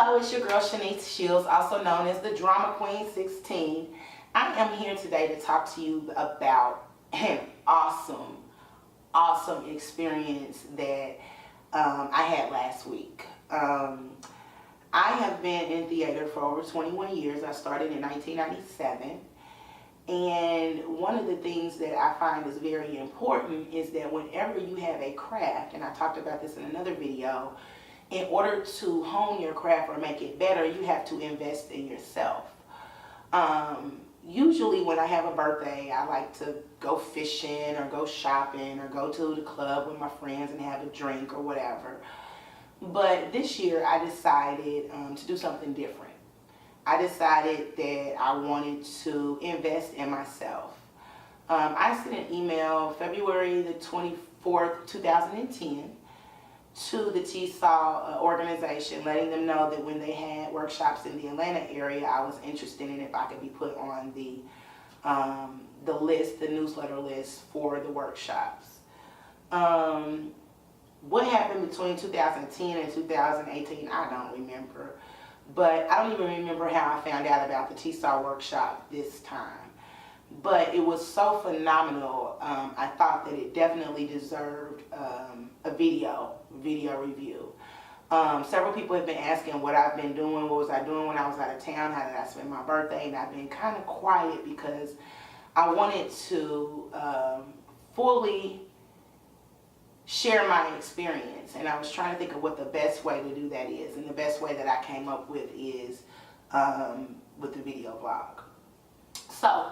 Hello, it's your girl Shanice Shields, also known as the Drama Queen 16. I am here today to talk to you about an awesome experience that I had last week. I have been in theater for over 21 years. I started in 1997. And one of the things that I find is very important is that whenever you have a craft, and I talked about this in another video, in order to hone your craft or make it better, you have to invest in yourself. Usually when I have a birthday, I like to go fishing or go shopping or go to the club with my friends and have a drink or whatever. But this year I decided to do something different. I decided that I wanted to invest in myself. I sent an email February the 24th, 2010 to the TSAW organization, letting them know that when they had workshops in the Atlanta area, I was interested in if I could be put on the list, the newsletter list for the workshops. What happened between 2010 and 2018, I don't remember. But I don't even remember how I found out about the TSAW workshop this time. But it was so phenomenal, I thought that it definitely deserved a video review. Several people have been asking what I've been doing, what was I doing when I was out of town, how did I spend my birthday, and I've been kind of quiet because I wanted to fully share my experience, and I was trying to think of what the best way to do that is, and the best way that I came up with is with the video blog. So,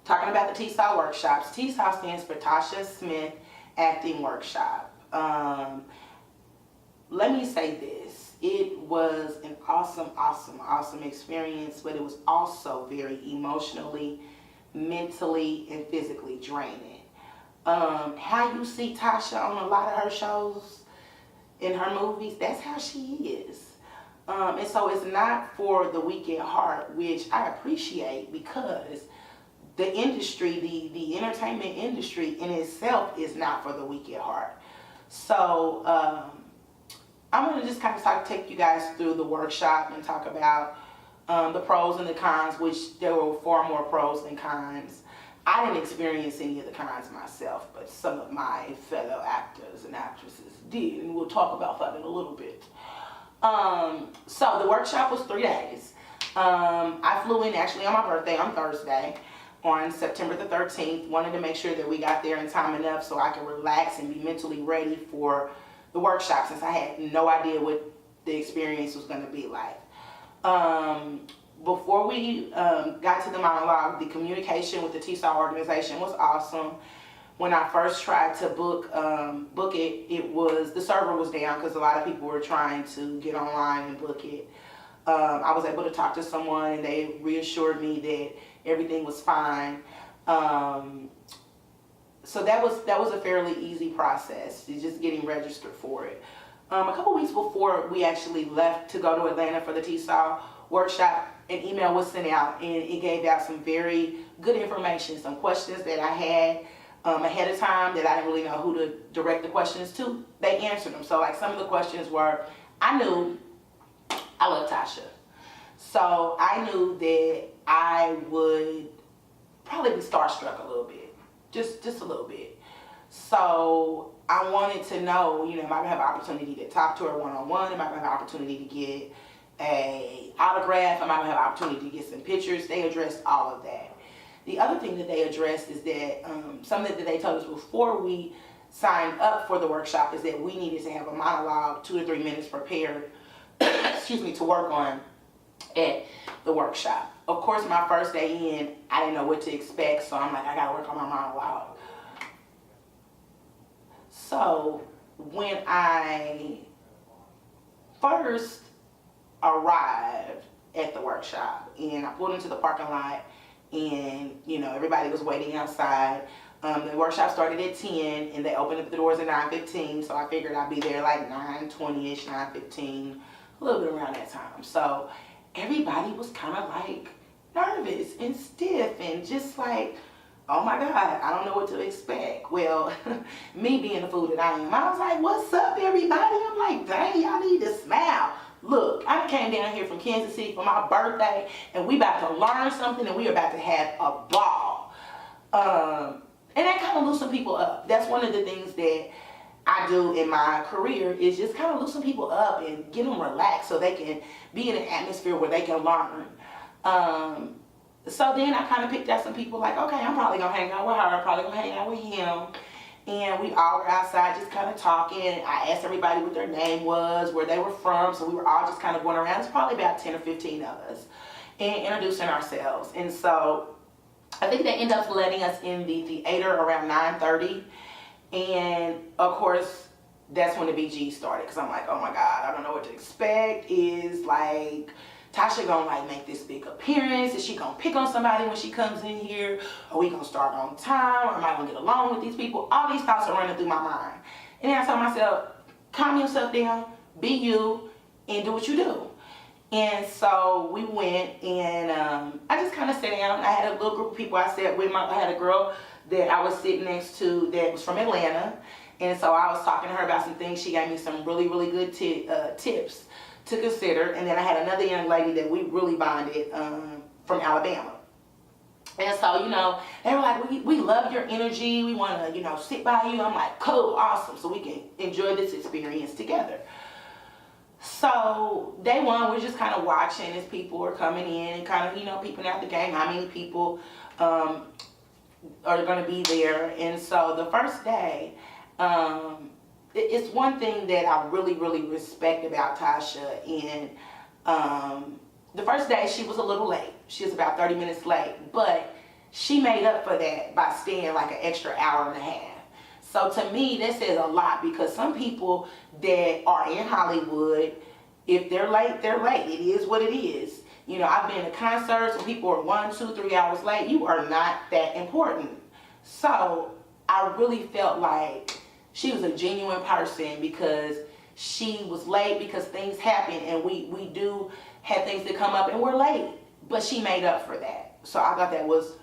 talking about the TSAW workshops, TSAW stands for Tasha Smith Acting Workshop. Let me say this, it was an awesome experience, but it was also very emotionally, mentally, and physically draining. How you see Tasha on a lot of her shows, in her movies, that's how she is. And so it's not for the weak at heart, which I appreciate because the industry, the entertainment industry in itself is not for the weak at heart. So I'm going to just kind of take you guys through the workshop and talk about the pros and the cons, which there were far more pros than cons. I didn't experience any of the cons myself, but some of my fellow actors and actresses did, and we'll talk about that in a little bit. So the workshop was 3 days. I flew in actually on my birthday on Thursday, on September the 13th. Wanted to make sure that we got there in time enough so I could relax and be mentally ready for the workshop, since I had no idea what the experience was going to be like. Before we got to the monologue, the communication with the TSAW organization was awesome. When I first tried to book it, the server was down because a lot of people were trying to get online and book it. I was able to talk to someone and they reassured me that everything was fine. So that was a fairly easy process, just getting registered for it. A couple weeks before we actually left to go to Atlanta for the TSAW workshop, an email was sent out and it gave out some very good information, some questions that I had ahead of time that I didn't really know who to direct the questions to. They answered them. So like some of the questions were, I knew I love Tasha. So I knew that I would probably be starstruck a little bit, just a little bit. So I wanted to know, am I gonna have an opportunity to talk to her one-on-one? Am I gonna have an opportunity to get an autograph? Am I gonna have an opportunity to get some pictures? They addressed all of that. The other thing that they addressed is that something that they told us before we signed up for the workshop is that we needed to have a monologue 2 to 3 minutes prepared excuse me, to work on at the workshop. Of course, my first day in, I didn't know what to expect, so I'm like, I gotta work on my monologue. So when I first arrived at the workshop and I pulled into the parking lot and everybody was waiting outside. The workshop started at 10 and they opened up the doors at 9:15, so I figured I'd be there like 9:20ish, 9:15, a little bit around that time. So everybody was kind of like nervous and stiff and just like, oh my God, I don't know what to expect. Well, me being the fool that I am, I was like, what's up everybody? I'm like, dang, y'all need to smile. look, I came down here from Kansas City for my birthday, and we about to learn something, and we are about to have a ball. And that kind of loosens people up. That's one of the things that I do in my career, is just kind of loosen people up and get them relaxed so they can be in an atmosphere where they can learn. So then I kind of picked out some people like, okay, I'm probably going to hang out with her, I'm probably going to hang out with him. And we all were outside just kind of talking. I asked everybody what their name was, where they were from, so we were all just kind of going around. It's probably about 10 or 15 of us, and introducing ourselves. And so I think they ended up letting us in the theater around 9:30. And of course, that's when the BG started, because I'm like, oh my God, I don't know what to expect. Is like Tasha gonna like make this big appearance? Is she gonna pick on somebody when she comes in here? Are we gonna start on time? Or am I gonna get along with these people? All these thoughts are running through my mind. And then I told myself, calm yourself down, be you, and do what you do. And so we went, and I just kind of sat down. I had a little group of people I sat with. I had a girl that I was sitting next to that was from Atlanta. And so I was talking to her about some things. She gave me some really, really good tips to consider. And then I had another young lady that we really bonded from Alabama. And so, you know, they were like, we love your energy. We want to, you know, sit by you. I'm like, cool, awesome. So we can enjoy this experience together. So day one, we're just kind of watching as people are coming in and kind of, you know, peeping out the game, how many people are going to be there. And so the first day, it's one thing that I really, really respect about Tasha. And the first day, she was a little late. She was about 30 minutes late, but she made up for that by staying like an extra hour and a half. So to me, that says a lot, because some people that are in Hollywood, if they're late, they're late. It is what it is. You know, I've been to concerts when people are 1, 2, 3 hours late. You are not that important. So I really felt like she was a genuine person, because she was late because things happen, and we do have things that come up and we're late. But she made up for that. So I thought that was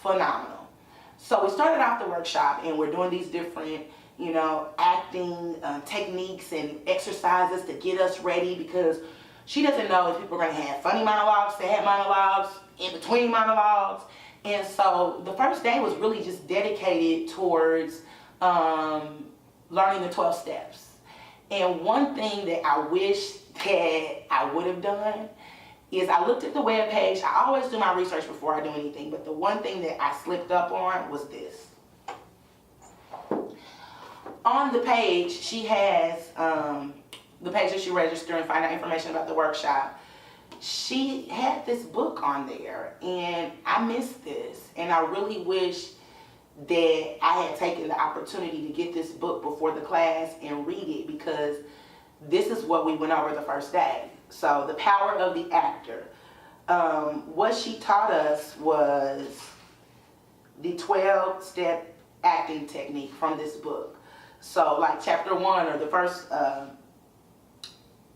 phenomenal. So we started off the workshop, and we're doing these different, you know, acting techniques and exercises to get us ready, because she doesn't know if people are going to have funny monologues, sad monologues, in between monologues. And so the first day was really just dedicated towards learning the 12 steps. And one thing that I wish that I would have done is I looked at the webpage. I always do my research before I do anything, but the one thing that I slipped up on was this. On the page, she has the page that you register and find out information about the workshop. She had this book on there, and I missed this, and I really wish that I had taken the opportunity to get this book before the class and read it, because this is what we went over the first day. So the power of the actor. What she taught us was the 12-step acting technique from this book. So like chapter 1, or the first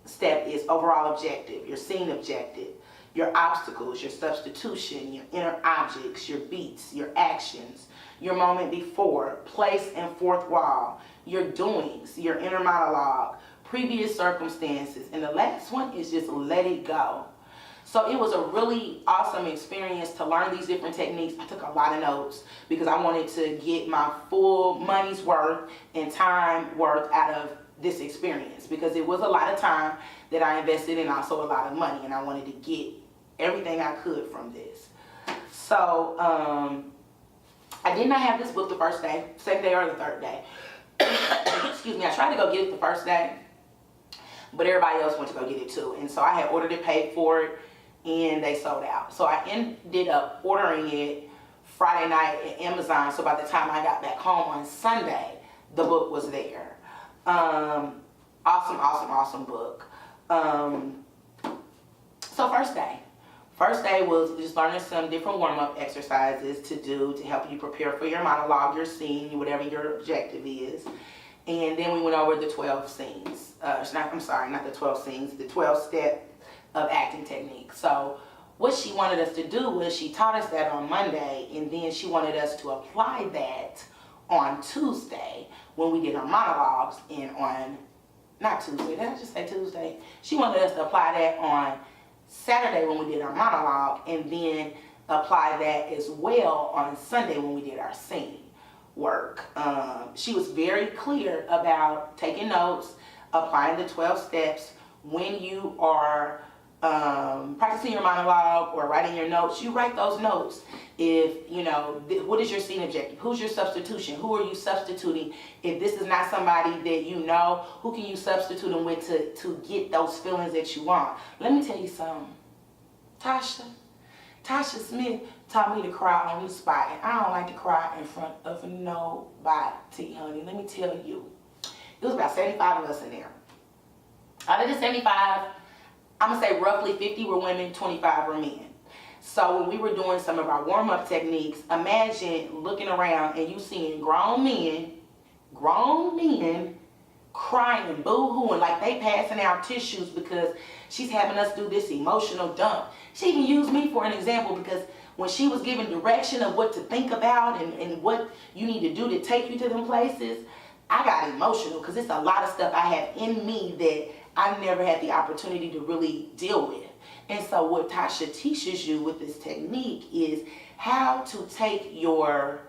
step, is overall objective, your scene objective, your obstacles, your substitution, your inner objects, your beats, your actions, your moment before, place and fourth wall, your doings, your inner monologue, previous circumstances, and the last one is just let it go. So it was a really awesome experience to learn these different techniques. I took a lot of notes because I wanted to get my full money's worth and time worth out of this experience, because it was a lot of time that I invested in, also a lot of money, and I wanted to get everything I could from this. So I did not have this book the first day, second day, or the third day. Excuse me. I tried to go get it the first day, but everybody else went to go get it too. And so I had ordered it, paid for it, and they sold out. So I ended up ordering it Friday night at Amazon. So by the time I got back home on Sunday, the book was there. Awesome book. So first day. First day was just learning some different warm-up exercises to do to help you prepare for your monologue, your scene, whatever your objective is. And then we went over the 12 scenes. Not the 12 scenes, the 12 step of acting technique. So what she wanted us to do was, she taught us that on Monday, and then she wanted us to apply that on Tuesday when we did our monologues, and on not Tuesday, did I just say Tuesday? She wanted us to apply that on Saturday when we did our monologue, and then apply that as well on Sunday when we did our scene work. She was very clear about taking notes, applying the 12 steps. When you are practicing your monologue or writing your notes, you write those notes. If, you know, what is your scene objective? Who's your substitution? Who are you substituting? If this is not somebody that you know, who can you substitute them with to get those feelings that you want? Let me tell you something. Tasha Smith taught me to cry on the spot, and I don't like to cry in front of nobody, honey. Let me tell you. It was about 75 of us in there. Out of the 75, I'm going to say roughly 50 were women, 25 were men. So when we were doing some of our warm-up techniques, imagine looking around and you seeing grown men crying, boo-hooing, like they passing out tissues because she's having us do this emotional dump. She even used me for an example because when she was giving direction of what to think about and what you need to do to take you to them places, I got emotional because it's a lot of stuff I have in me that I never had the opportunity to really deal with. And so what Tasha teaches you with this technique is how to take your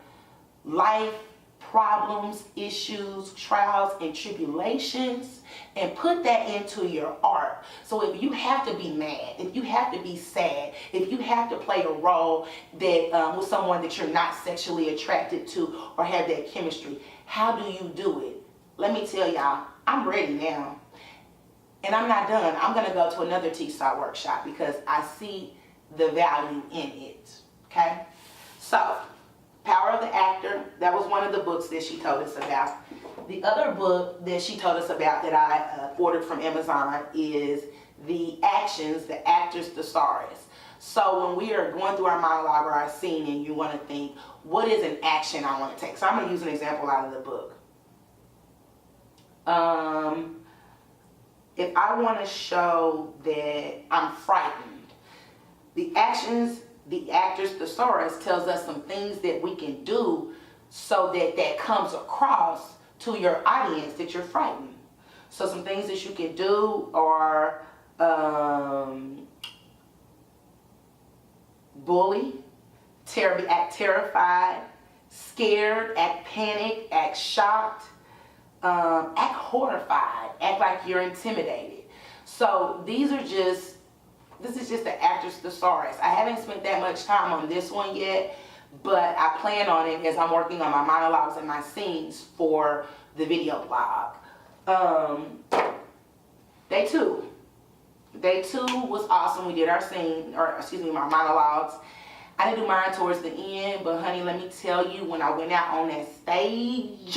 life problems, issues, trials, and tribulations and put that into your art. So if you have to be mad, if you have to be sad, if you have to play a role that with someone that you're not sexually attracted to or have that chemistry, how do you do it? Let me tell y'all, I'm ready now. And I'm not done. I'm going to go to another T-Star workshop because I see the value in it. Okay? So, Power of the Actor, that was one of the books that she told us about. The other book that she told us about that I ordered from Amazon is The Actions, the Actor's Thesaurus. So when we are going through our monologue or our scene and you want to think, what is an action I want to take? So I'm going to use an example out of the book. If I want to show that I'm frightened, the actions, the Actor's Thesaurus tells us some things that we can do so that that comes across to your audience that you're frightened. So some things that you can do are bully, act terrified, scared, act panicked, act shocked, act horrified, act like you're intimidated. So this is just the Actor's Thesaurus. I haven't spent that much time on this one yet, but I plan on it as I'm working on my monologues and my scenes for the video blog. Day two was awesome. We did our scene, or excuse me, my monologues. I didn't do mine towards the end, but honey, let me tell you, when I went out on that stage,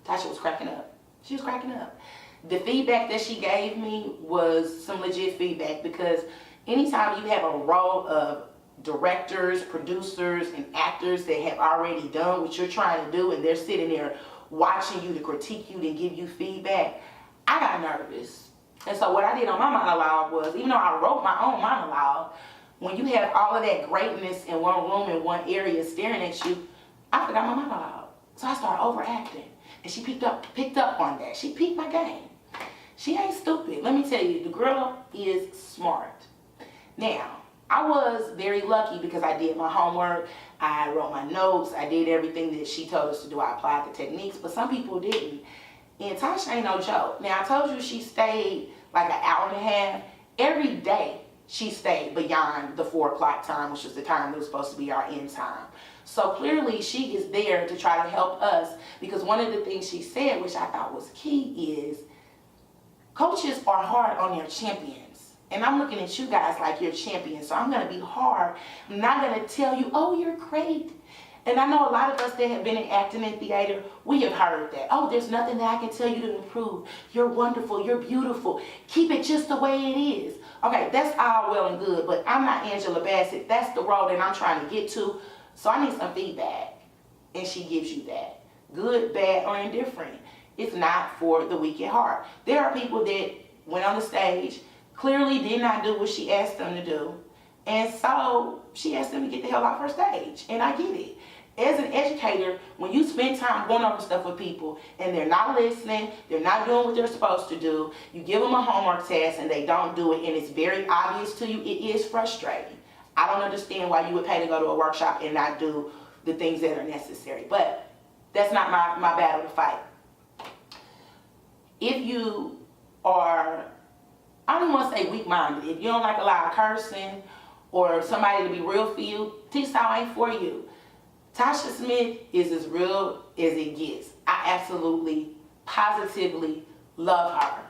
Tasha was cracking up. She was cracking up. The feedback that she gave me was some legit feedback, because anytime you have a role of directors, producers, and actors that have already done what you're trying to do and they're sitting there watching you to critique you and give you feedback, I got nervous. And so what I did on my monologue was, even though I wrote my own monologue, when you have all of that greatness in one room, in one area staring at you, I forgot my monologue. So I started overacting. And she picked up on that. She picked my game. She ain't stupid. Let me tell you, the girl is smart. Now, I was very lucky because I did my homework. I wrote my notes. I did everything that she told us to do. I applied the techniques, but some people didn't. And Tasha ain't no joke. Now, I told you she stayed like an hour and a half. Every day, she stayed beyond the 4 o'clock time, which was the time that was supposed to be our end time. So clearly she is there to try to help us, because one of the things she said, which I thought was key, is coaches are hard on their champions. And I'm looking at you guys like you're champions, so I'm going to be hard. I'm not going to tell you, oh, you're great. And I know a lot of us that have been in acting and theater, we have heard that. Oh, there's nothing that I can tell you to improve. You're wonderful. You're beautiful. Keep it just the way it is. Okay, that's all well and good, but I'm not Angela Bassett. That's the role that I'm trying to get to. So I need some feedback. And she gives you that. Good, bad, or indifferent. It's not for the weak at heart. There are people that went on the stage, clearly did not do what she asked them to do. And so she asked them to get the hell off her stage. And I get it. as an educator, when you spend time going over stuff with people and they're not listening, they're not doing what they're supposed to do, you give them a homework test and they don't do it, and it's very obvious to you, it is frustrating. I don't understand why you would pay to go to a workshop and not do the things that are necessary. But that's not my battle to fight. If you are, I don't want to say weak-minded, if you don't like a lot of cursing or somebody to be real for you, T-Style ain't for you. Tasha Smith is as real as it gets. I absolutely, positively love her.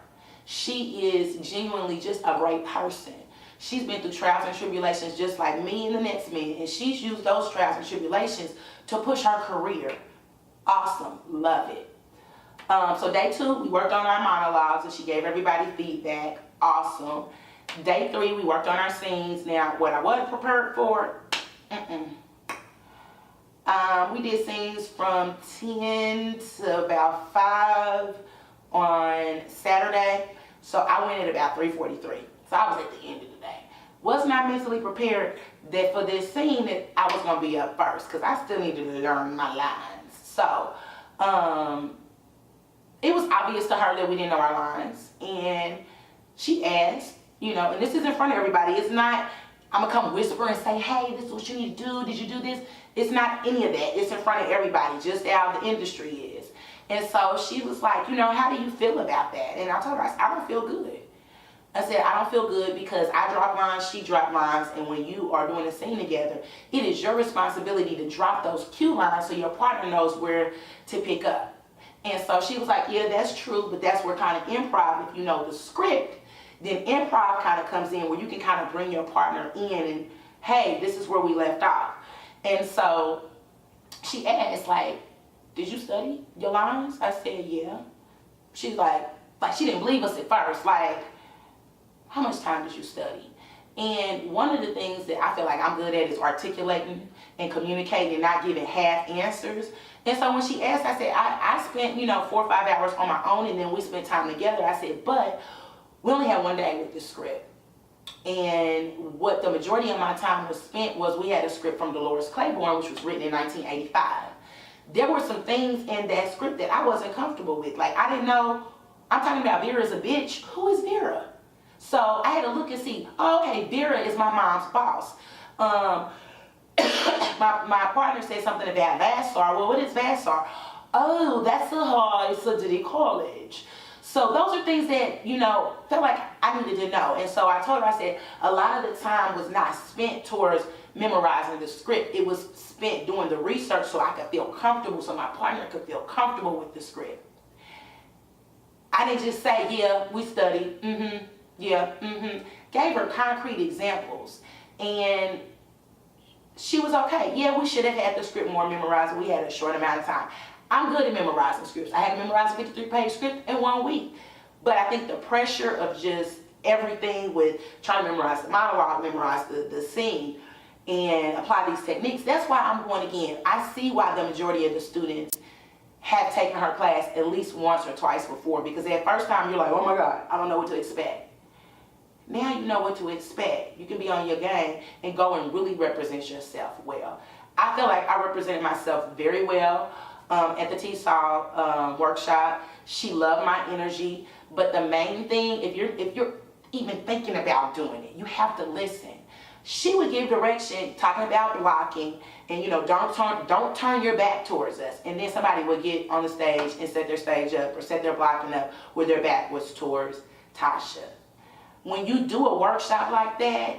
She is genuinely just a great person. She's been through trials and tribulations just like me and the next man, and she's used those trials and tribulations to push her career. Awesome. Love it. So day 2, we worked on our monologues and she gave everybody feedback. Awesome. Day 3, we worked on our scenes. Now, what I wasn't prepared for, we did scenes from 10 to about 5 on Saturday. So I went at about 3:43. So I was at the end of the day. Was not mentally prepared that for this scene that I was going to be up first, because I still needed to learn my lines. So, it was obvious to her that we didn't know our lines, and she asked, you know, and this is in front of everybody. It's not, I'm going to come whisper and say, hey, this is what you need to do. Did you do this? It's not any of that. It's in front of everybody, just how the industry is. And so she was like, you know, how do you feel about that? And I told her, I said, I don't feel good. I said, I don't feel good because I drop lines, she drop lines, and when you are doing a scene together, it is your responsibility to drop those cue lines so your partner knows where to pick up. And so she was like, yeah, that's true, but that's where kind of improv, if you know the script, then improv kind of comes in where you can kind of bring your partner in and, hey, this is where we left off. And so she asked, like, did you study your lines? I said, yeah. She's like she didn't believe us at first, like, how much time did you study? And one of the things that I feel like I'm good at is articulating and communicating and not giving half answers. And so when she asked, I said, I spent, 4 or 5 hours on my own, and then we spent time together. I said, but we only had one day with the script. And what the majority of my time was spent was we had a script from Dolores Claiborne, which was written in 1985. There were some things in that script that I wasn't comfortable with. Like, I didn't know, I'm talking about Vera's a bitch. Who is Vera? So I had to look and see, oh, okay, Vera is my mom's boss. My partner said something about Vassar. Well, what is Vassar? Oh, that's it's a Diddy college. So those are things that, felt like I needed to know. And so I told her, I said, a lot of the time was not spent towards memorizing the script. It was spent doing the research so I could feel comfortable, so my partner could feel comfortable with the script. I didn't just say, yeah, we studied, Gave her concrete examples. And she was okay. Yeah, we should have had the script more memorized. We had a short amount of time. I'm good at memorizing scripts. I had to memorize a 53-page script in 1 week. But I think the pressure of just everything with trying to memorize the monologue, memorize the scene, and apply these techniques, that's why I'm going again. I see why the majority of the students have taken her class at least once or twice before, because that first time you're like, oh my God, I don't know what to expect. Now you know what to expect. You can be on your game and go and really represent yourself well. I feel like I represented myself very well at the T-Saw workshop. She loved my energy, but the main thing, if you're even thinking about doing it, you have to listen. She would give direction, talking about blocking, and don't turn your back towards us. And then somebody would get on the stage and set their stage up or set their blocking up where their back was towards Tasha. When you do a workshop like that,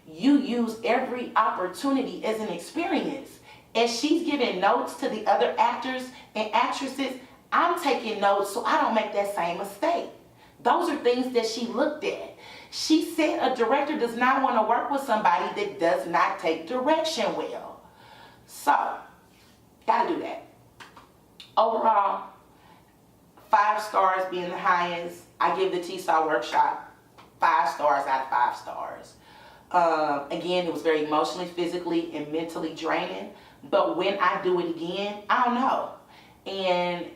you use every opportunity as an experience. As she's giving notes to the other actors and actresses, I'm taking notes so I don't make that same mistake. Those are things that she looked at. She said a director does not want to work with somebody that does not take direction well. So, gotta do that. Overall, 5 stars being the highest. I give the T-Saw workshop 5 stars out of 5 stars. Again, it was very emotionally, physically, and mentally draining. But when I do it again, I don't know. And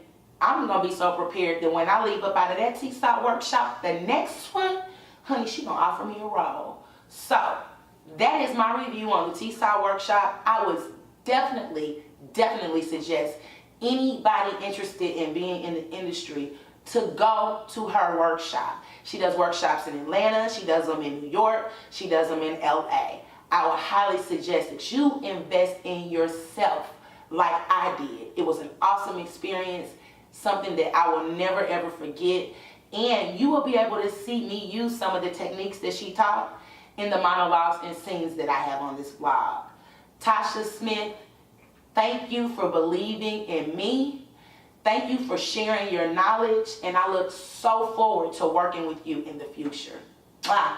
I'm going to be so prepared that when I leave up out of that T-Saw workshop, the next one, honey, she going to offer me a role. So, that is my review on the T-Saw workshop. I was definitely definitely suggest anybody interested in being in the industry to go to her workshop. She does workshops in Atlanta, she does them in New York, she does them in LA. I would highly suggest that you invest in yourself like I did. It was an awesome experience, something that I will never ever forget. And you will be able to see me use some of the techniques that she taught in the monologues and scenes that I have on this vlog. Tasha Smith, thank you for believing in me. Thank you for sharing your knowledge, and I look so forward to working with you in the future. Bye.